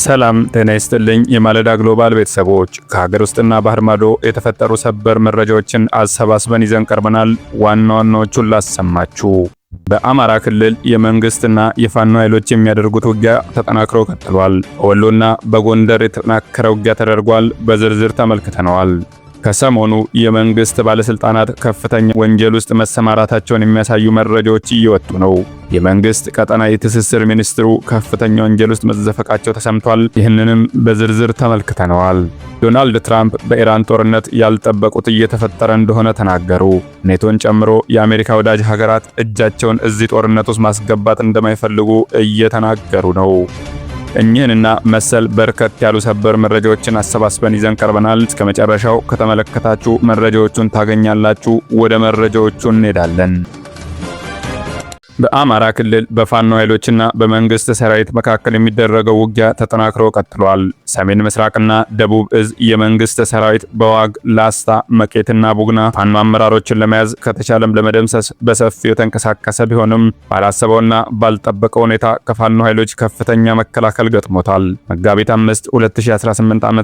ሰላም ጤና ይስጥልኝ የማለዳ ግሎባል ቤተሰቦች፣ ከሀገር ውስጥና ባህር ማዶ የተፈጠሩ ሰበር መረጃዎችን አሰባስበን ይዘን ቀርበናል። ዋና ዋናዎቹን ላሰማችሁ። በአማራ ክልል የመንግስትና የፋኖ ኃይሎች የሚያደርጉት ውጊያ ተጠናክሮ ቀጥሏል። በወሎና በጎንደር የተጠናከረ ውጊያ ተደርጓል። በዝርዝር ተመልክተነዋል። ከሰሞኑ የመንግስት ባለስልጣናት ከፍተኛ ወንጀል ውስጥ መሰማራታቸውን የሚያሳዩ መረጃዎች እየወጡ ነው። የመንግስት ቀጠናዊ ትስስር ሚኒስትሩ ከፍተኛ ወንጀል ውስጥ መዘፈቃቸው ተሰምቷል። ይህንንም በዝርዝር ተመልክተነዋል። ዶናልድ ትራምፕ በኢራን ጦርነት ያልጠበቁት እየተፈጠረ እንደሆነ ተናገሩ። ኔቶን ጨምሮ የአሜሪካ ወዳጅ ሀገራት እጃቸውን እዚህ ጦርነት ውስጥ ማስገባት እንደማይፈልጉ እየተናገሩ ነው። እኚህንና መሰል በርከት ያሉ ሰበር መረጃዎችን አሰባስበን ይዘን ቀርበናል። እስከ መጨረሻው ከተመለከታችሁ መረጃዎቹን ታገኛላችሁ። ወደ መረጃዎቹ እንሄዳለን። በአማራ ክልል በፋኖ ኃይሎችና በመንግስት ሰራዊት መካከል የሚደረገው ውጊያ ተጠናክሮ ቀጥሏል። ሰሜን ምስራቅና ደቡብ እዝ የመንግስት ሰራዊት በዋግ ላስታ፣ መቄትና ቡግና ፋኖ አመራሮችን ለመያዝ ከተቻለም ለመደምሰስ በሰፊው የተንቀሳቀሰ ቢሆንም ባላሰበውና ባልጠበቀው ሁኔታ ከፋኖ ኃይሎች ከፍተኛ መከላከል ገጥሞታል። መጋቢት 5 2018 ዓ.ም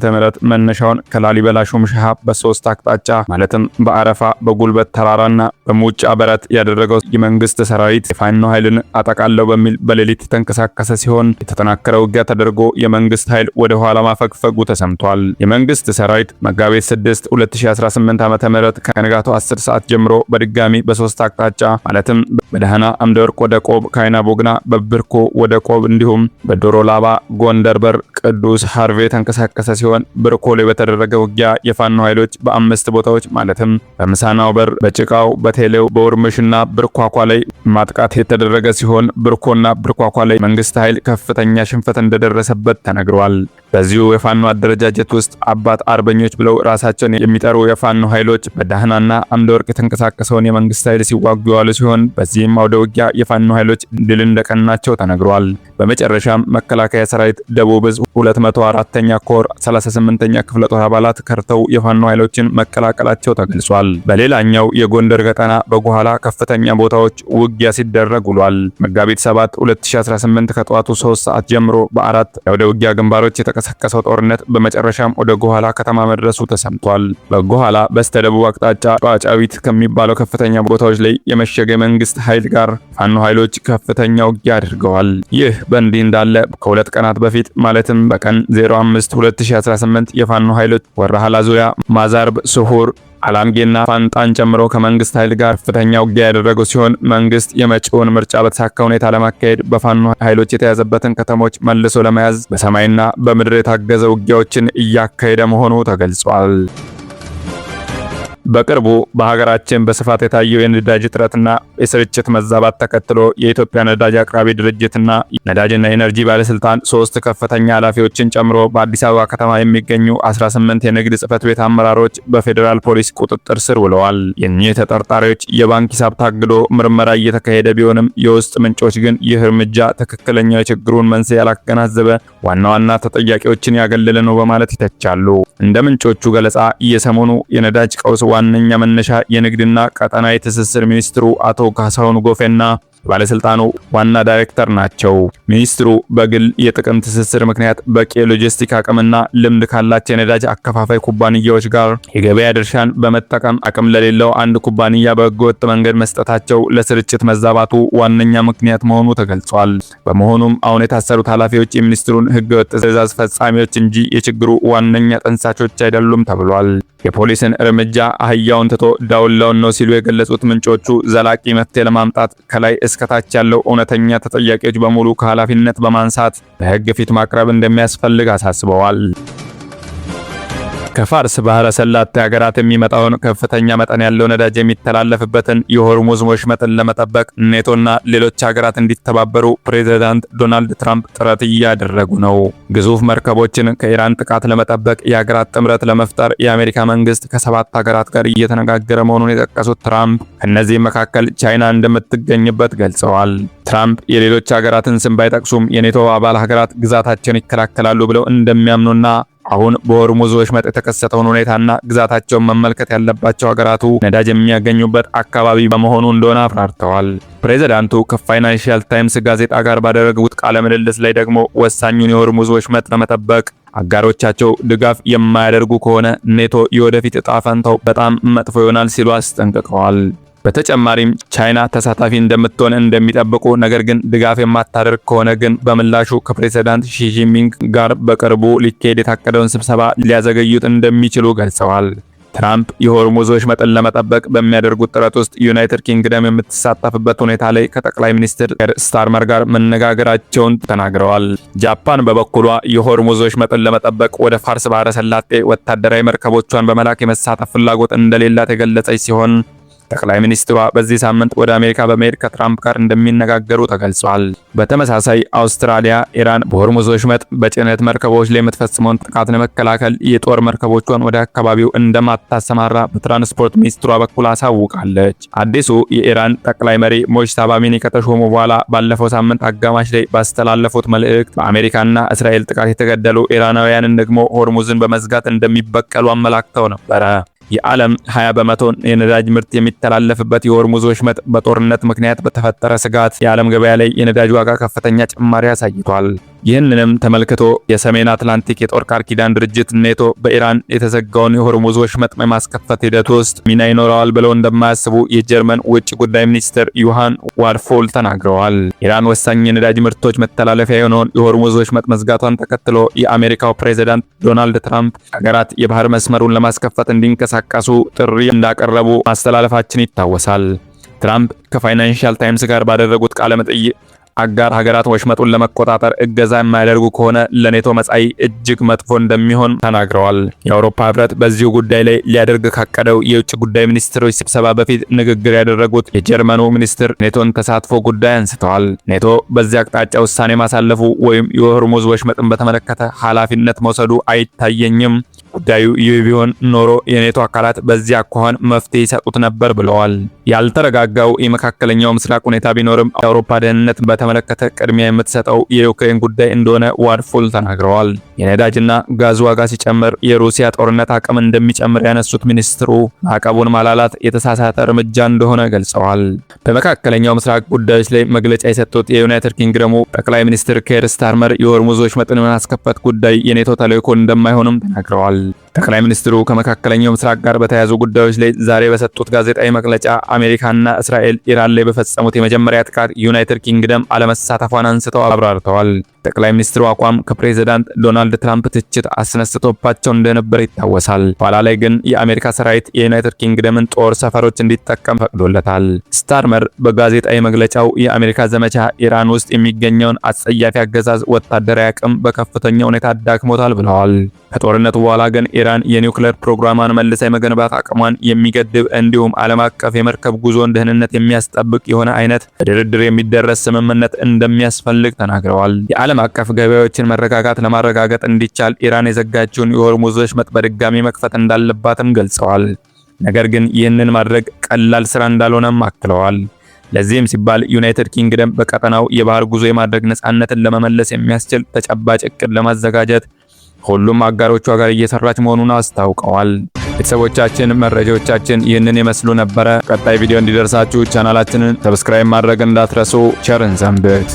መነሻውን ከላሊበላ ሹምሽሃ በሶስት አቅጣጫ ማለትም በአረፋ፣ በጉልበት ተራራና በሙጫ በረት ያደረገው የመንግስት ሰራዊት ፋኖ ኃይልን አጠቃለው በሚል በሌሊት ተንቀሳቀሰ ሲሆን የተጠናከረ ውጊያ ተደርጎ የመንግስት ኃይል ወደ ኋላ ማፈግፈጉ ተሰምቷል። የመንግስት ሰራዊት መጋቢት 6 2018 ዓ.ም ከንጋቱ 10 ሰዓት ጀምሮ በድጋሚ በሶስት አቅጣጫ ማለትም በደህና አምደወርቅ ወደ ቆብ፣ ካይና ቦግና በብርኮ ወደ ቆብ እንዲሁም በዶሮ ላባ ጎንደር በር ቅዱስ ሐርቬ ተንቀሳቀሰ ሲሆን ብርኮ ላይ በተደረገ ውጊያ የፋኖ ኃይሎች በአምስት ቦታዎች ማለትም በምሳናው በር፣ በጭቃው፣ በቴሌው፣ በውርምሽና ብርኳኳ ላይ ማጥቃት የተደረገ ሲሆን ብርኮና ብርኳኳ ላይ መንግስት ኃይል ከፍተኛ ሽንፈት እንደደረሰበት ተነግሯል። በዚሁ የፋኖ አደረጃጀት ውስጥ አባት አርበኞች ብለው ራሳቸውን የሚጠሩ የፋኖ ኃይሎች በዳህናና አምደወርቅ የተንቀሳቀሰውን የመንግስት ኃይል ሲዋጉ ያሉ ሲሆን በዚህም አውደ ውጊያ የፋኖ ኃይሎች ድል እንደቀናቸው ተነግሯል። በመጨረሻም መከላከያ ሰራዊት ደቡብ እዝ 204ኛ ኮር 38ኛ ክፍለ ጦር አባላት ከርተው የፋኖ ኃይሎችን መቀላቀላቸው ተገልጿል። በሌላኛው የጎንደር ቀጠና በጓላ ከፍተኛ ቦታዎች ውጊያ ሲደረግ ውሏል። መጋቢት 7 2018 ከጠዋቱ 3 ሰዓት ጀምሮ በአራት የአውደ ውጊያ ግንባሮች የተቀሰቀሰው ጦርነት በመጨረሻም ወደ ጎኋላ ከተማ መድረሱ ተሰምቷል። በጎኋላ በስተደቡብ አቅጣጫ ቋጫዊት ከሚባለው ከፍተኛ ቦታዎች ላይ የመሸገ መንግስት ኃይል ጋር ፋኖ ኃይሎች ከፍተኛ ውጊያ አድርገዋል። ይህ በእንዲህ እንዳለ ከሁለት ቀናት በፊት ማለትም በቀን 05 2018 የፋኖ ኃይሎች ወራሃላ ዙሪያ፣ ማዛርብ፣ ስሁር አላምጌና ፋንጣን ጨምሮ ከመንግስት ኃይል ጋር ከፍተኛ ውጊያ ያደረጉ ሲሆን መንግስት የመጪውን ምርጫ በተሳካ ሁኔታ ለማካሄድ በፋኖ ኃይሎች የተያዘበትን ከተሞች መልሶ ለመያዝ በሰማይና በምድር የታገዘ ውጊያዎችን እያካሄደ መሆኑ ተገልጿል። በቅርቡ በሀገራችን በስፋት የታየው የነዳጅ እጥረትና የስርጭት መዛባት ተከትሎ የኢትዮጵያ ነዳጅ አቅራቢ ድርጅትና ነዳጅና ኤነርጂ ባለስልጣን 3 ከፍተኛ ኃላፊዎችን ጨምሮ በአዲስ አበባ ከተማ የሚገኙ 18 የንግድ ጽሕፈት ቤት አመራሮች በፌዴራል ፖሊስ ቁጥጥር ስር ውለዋል። የእኚህ ተጠርጣሪዎች የባንክ ሂሳብ ታግዶ ምርመራ እየተካሄደ ቢሆንም የውስጥ ምንጮች ግን ይህ እርምጃ ትክክለኛው የችግሩን መንስኤ ያላገናዘበ ዋና ዋና ተጠያቂዎችን ያገለለ ነው በማለት ይተቻሉ። እንደ ምንጮቹ ገለጻ የሰሞኑ የነዳጅ ቀውስ ዋነኛ መነሻ የንግድና ቀጠናዊ ትስስር ሚኒስትሩ አቶ ካሳሁን ጎፌና ባለስልጣኑ ዋና ዳይሬክተር ናቸው። ሚኒስትሩ በግል የጥቅም ትስስር ምክንያት በቂ ሎጂስቲክ አቅምና ልምድ ካላቸው የነዳጅ አከፋፋይ ኩባንያዎች ጋር የገበያ ድርሻን በመጠቀም አቅም ለሌለው አንድ ኩባንያ በህገወጥ መንገድ መስጠታቸው ለስርጭት መዛባቱ ዋነኛ ምክንያት መሆኑ ተገልጿል። በመሆኑም አሁን የታሰሩት ኃላፊዎች የሚኒስትሩን ህገወጥ ትዕዛዝ ፈጻሚዎች እንጂ የችግሩ ዋነኛ ጠንሳሾች አይደሉም ተብሏል። የፖሊስን እርምጃ አህያውን ትቶ ዳውላውን ነው ሲሉ የገለጹት ምንጮቹ ዘላቂ መፍትሄ ለማምጣት ከላይ እስከታች ያለው እውነተኛ ተጠያቂዎች በሙሉ ከኃላፊነት በማንሳት በህግ ፊት ማቅረብ እንደሚያስፈልግ አሳስበዋል። ከፋርስ ባህረ ሰላጤ ሀገራት የሚመጣውን ከፍተኛ መጠን ያለው ነዳጅ የሚተላለፍበትን የሆርሙዝ ወሽመጥን ለመጠበቅ ኔቶና ሌሎች ሀገራት እንዲተባበሩ ፕሬዝዳንት ዶናልድ ትራምፕ ጥረት እያደረጉ ነው። ግዙፍ መርከቦችን ከኢራን ጥቃት ለመጠበቅ የሀገራት ጥምረት ለመፍጠር የአሜሪካ መንግስት ከ7 ሀገራት ጋር እየተነጋገረ መሆኑን የጠቀሱት ትራምፕ ከነዚህ መካከል ቻይና እንደምትገኝበት ገልጸዋል። ትራምፕ የሌሎች ሀገራትን ስም ባይጠቅሱም የኔቶ አባል ሀገራት ግዛታቸውን ይከላከላሉ ብለው እንደሚያምኑና አሁን በሆርሙዝ ወሽመጥ የተከሰተውን ሁኔታና ግዛታቸውን መመልከት ያለባቸው ሀገራቱ ነዳጅ የሚያገኙበት አካባቢ በመሆኑ እንደሆነ አብራርተዋል። ፕሬዝዳንቱ ከፋይናንሻል ታይምስ ጋዜጣ ጋር ባደረጉት ቃለ ምልልስ ላይ ደግሞ ወሳኙን የሆርሙዝ ወሽመጥ ለመጠበቅ አጋሮቻቸው ድጋፍ የማያደርጉ ከሆነ ኔቶ የወደፊት ዕጣ ፈንታው በጣም መጥፎ ይሆናል ሲሉ አስጠንቅቀዋል። በተጨማሪም ቻይና ተሳታፊ እንደምትሆን እንደሚጠብቁ፣ ነገር ግን ድጋፍ የማታደርግ ከሆነ ግን በምላሹ ከፕሬዝዳንት ሺጂንፒንግ ጋር በቅርቡ ሊካሄድ የታቀደውን ስብሰባ ሊያዘገዩት እንደሚችሉ ገልጸዋል። ትራምፕ የሆርሙዝ ወሽመጥን ለመጠበቅ በሚያደርጉት ጥረት ውስጥ ዩናይትድ ኪንግደም የምትሳተፍበት ሁኔታ ላይ ከጠቅላይ ሚኒስትር ኬር ስታርመር ጋር መነጋገራቸውን ተናግረዋል። ጃፓን በበኩሏ የሆርሙዝ ወሽመጥን ለመጠበቅ ወደ ፋርስ ባህረ ሰላጤ ወታደራዊ መርከቦቿን በመላክ የመሳተፍ ፍላጎት እንደሌላት የገለጸች ሲሆን ጠቅላይ ሚኒስትሯ በዚህ ሳምንት ወደ አሜሪካ በመሄድ ከትራምፕ ጋር እንደሚነጋገሩ ተገልጿል። በተመሳሳይ አውስትራሊያ ኢራን በሆርሙዝ ወሽመጥ በጭነት መርከቦች ላይ የምትፈጽመውን ጥቃት ለመከላከል የጦር መርከቦቿን ወደ አካባቢው እንደማታሰማራ በትራንስፖርት ሚኒስትሯ በኩል አሳውቃለች። አዲሱ የኢራን ጠቅላይ መሪ ሞጅታባ አሚኒ ከተሾሙ በኋላ ባለፈው ሳምንት አጋማሽ ላይ ባስተላለፉት መልእክት በአሜሪካና እስራኤል ጥቃት የተገደሉ ኢራናውያንን ደግሞ ሆርሙዝን በመዝጋት እንደሚበቀሉ አመላክተው ነበረ። የዓለም 20 በመቶ የነዳጅ ምርት የሚተላለፍበት የሆርሙዝ ወሽመጥ በጦርነት ምክንያት በተፈጠረ ስጋት የዓለም ገበያ ላይ የነዳጅ ዋጋ ከፍተኛ ጭማሪ አሳይቷል። ይህንንም ተመልክቶ የሰሜን አትላንቲክ የጦር ቃል ኪዳን ድርጅት ኔቶ በኢራን የተዘጋውን የሆርሙዝ ወሽመጥ የማስከፈት ሂደት ውስጥ ሚና ይኖረዋል ብለው እንደማያስቡ የጀርመን ውጭ ጉዳይ ሚኒስትር ዮሐን ዋድፎል ተናግረዋል። ኢራን ወሳኝ የነዳጅ ምርቶች መተላለፊያ የሆነውን የሆርሙዝ ወሽመጥ መዝጋቷን ተከትሎ የአሜሪካው ፕሬዝዳንት ዶናልድ ትራምፕ ሀገራት የባህር መስመሩን ለማስከፈት እንዲንቀሳቀሱ ጥሪ እንዳቀረቡ ማስተላለፋችን ይታወሳል። ትራምፕ ከፋይናንሻል ታይምስ ጋር ባደረጉት ቃለ መጠይቅ አጋር ሀገራት ወሽመጡን ለመቆጣጠር እገዛ የማያደርጉ ከሆነ ለኔቶ መጻኢ እጅግ መጥፎ እንደሚሆን ተናግረዋል። የአውሮፓ ህብረት በዚሁ ጉዳይ ላይ ሊያደርግ ካቀደው የውጭ ጉዳይ ሚኒስትሮች ስብሰባ በፊት ንግግር ያደረጉት የጀርመኑ ሚኒስትር ኔቶን ተሳትፎ ጉዳይ አንስተዋል። ኔቶ በዚህ አቅጣጫ ውሳኔ ማሳለፉ ወይም የሆርሙዝ ወሽመጥን በተመለከተ ኃላፊነት መውሰዱ አይታየኝም። ጉዳዩ ይህ ቢሆን ኖሮ የኔቶ አካላት በዚህ አኳኋን መፍትሄ ይሰጡት ነበር ብለዋል። ያልተረጋጋው የመካከለኛው ምስራቅ ሁኔታ ቢኖርም የአውሮፓ ደህንነት በተመለከተ ቅድሚያ የምትሰጠው የዩክሬን ጉዳይ እንደሆነ ዋድፎል ተናግረዋል። የነዳጅና ጋዝ ዋጋ ሲጨምር የሩሲያ ጦርነት አቅም እንደሚጨምር ያነሱት ሚኒስትሩ ማዕቀቡን ማላላት የተሳሳተ እርምጃ እንደሆነ ገልጸዋል። በመካከለኛው ምስራቅ ጉዳዮች ላይ መግለጫ የሰጡት የዩናይትድ ኪንግደሙ ጠቅላይ ሚኒስትር ኬር ስታርመር የሆርሙዝ ወሽመጥን የማስከፈት ጉዳይ የኔቶ ተልዕኮ እንደማይሆንም ተናግረዋል። ጠቅላይ ሚኒስትሩ ከመካከለኛው ምስራቅ ጋር በተያያዙ ጉዳዮች ላይ ዛሬ በሰጡት ጋዜጣዊ መግለጫ አሜሪካና እስራኤል ኢራን ላይ በፈጸሙት የመጀመሪያ ጥቃት ዩናይትድ ኪንግደም አለመሳተፏን አንስተው አብራርተዋል። ጠቅላይ ሚኒስትሩ አቋም ከፕሬዝዳንት ዶናልድ ትራምፕ ትችት አስነስቶባቸው እንደነበር ይታወሳል። ኋላ ላይ ግን የአሜሪካ ሰራዊት የዩናይትድ ኪንግደምን ጦር ሰፈሮች እንዲጠቀም ፈቅዶለታል። ስታርመር በጋዜጣዊ መግለጫው የአሜሪካ ዘመቻ ኢራን ውስጥ የሚገኘውን አጸያፊ አገዛዝ ወታደራዊ አቅም በከፍተኛ ሁኔታ አዳክሞታል ብለዋል። ከጦርነቱ በኋላ ግን ኢራን የኒውክሌር ፕሮግራሟን መልሳ የመገንባት አቅሟን የሚገድብ እንዲሁም ዓለም አቀፍ የመርከብ ጉዞን ደህንነት የሚያስጠብቅ የሆነ አይነት በድርድር የሚደረስ ስምምነት እንደሚያስፈልግ ተናግረዋል። የዓለም አቀፍ ገበያዎችን መረጋጋት ለማረጋገጥ እንዲቻል ኢራን የዘጋችውን የሆርሙዝ ወሽመጥ በድጋሚ መክፈት እንዳለባትም ገልጸዋል። ነገር ግን ይህንን ማድረግ ቀላል ስራ እንዳልሆነም አክለዋል። ለዚህም ሲባል ዩናይትድ ኪንግደም በቀጠናው የባህር ጉዞ የማድረግ ነጻነትን ለመመለስ የሚያስችል ተጨባጭ እቅድ ለማዘጋጀት ሁሉም አጋሮቿ ጋር እየሰራች መሆኑን አስታውቀዋል። ቤተሰቦቻችን መረጃዎቻችን ይህንን ይመስሉ ነበረ። ቀጣይ ቪዲዮ እንዲደርሳችሁ ቻናላችንን ሰብስክራይብ ማድረግ እንዳትረሱ። ቸርን ሰንብት።